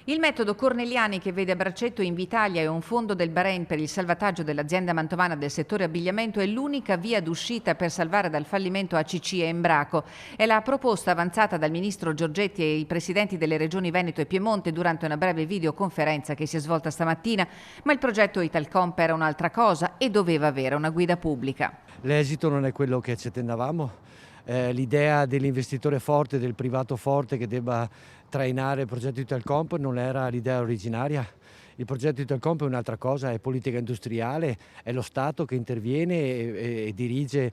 Il metodo Corneliani, che vede a braccetto Invitalia e un fondo del Bahrain per il salvataggio dell'azienda mantovana del settore abbigliamento, è l'unica via d'uscita per salvare dal fallimento ACC e Embraco. È la proposta avanzata dal ministro Giorgetti e i presidenti delle regioni Veneto e Piemonte durante una breve videoconferenza che si è svolta stamattina, ma il progetto Italcomp era un'altra cosa e doveva avere una guida pubblica. L'esito non è quello che ci attendavamo. L'idea dell'investitore forte, del privato forte che debba trainare il progetto Italcomp non era l'idea originaria. Il progetto Italcomp è un'altra cosa, è politica industriale, è lo Stato che interviene e dirige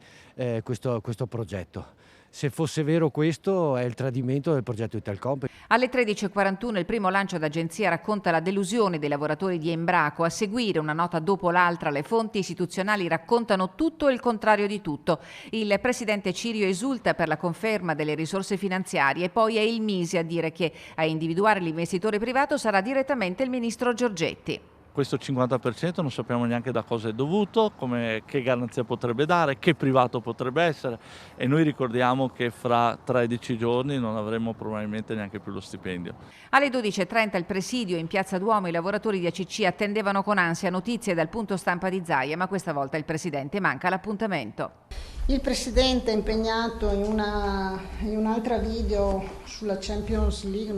questo progetto. Se fosse vero questo, è il tradimento del progetto Italcomp. Alle 13.41 il primo lancio d'agenzia racconta la delusione dei lavoratori di Embraco. A seguire, una nota dopo l'altra, le fonti istituzionali raccontano tutto e il contrario di tutto. Il presidente Cirio esulta per la conferma delle risorse finanziarie e poi è il Misi a dire che a individuare l'investitore privato sarà direttamente il ministro Giorgetti. Questo 50% non sappiamo neanche da cosa è dovuto, che garanzia potrebbe dare, che privato potrebbe essere, e noi ricordiamo che fra 13 giorni non avremo probabilmente neanche più lo stipendio. Alle 12.30 il presidio in Piazza Duomo, i lavoratori di ACC attendevano con ansia notizie dal punto stampa di Zaia, ma questa volta il presidente manca l'appuntamento. Il presidente è impegnato in un'altra video sulla Champions League,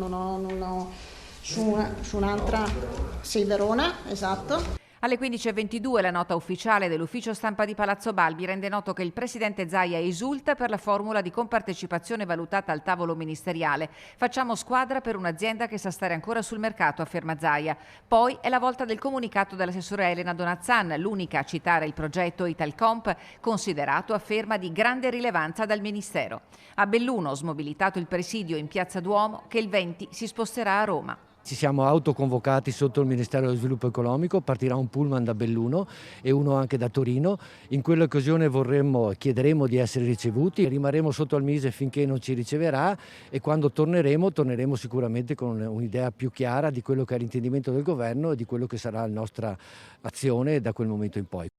su un'altra, sì, Verona, esatto. Alle 15.22 la nota ufficiale dell'ufficio stampa di Palazzo Balbi rende noto che il presidente Zaia esulta per la formula di compartecipazione valutata al tavolo ministeriale. Facciamo squadra per un'azienda che sa stare ancora sul mercato, afferma Zaia. Poi è la volta del comunicato dell'assessora Elena Donazzan, l'unica a citare il progetto Italcomp, considerato, afferma, di grande rilevanza dal Ministero. A Belluno, smobilitato il presidio in Piazza Duomo, che il 20 si sposterà a Roma. Ci siamo autoconvocati sotto il Ministero dello Sviluppo Economico, partirà un pullman da Belluno e uno anche da Torino. In quell'occasione chiederemo di essere ricevuti, rimarremo sotto al Mise finché non ci riceverà e quando torneremo sicuramente con un'idea più chiara di quello che è l'intendimento del governo e di quello che sarà la nostra azione da quel momento in poi.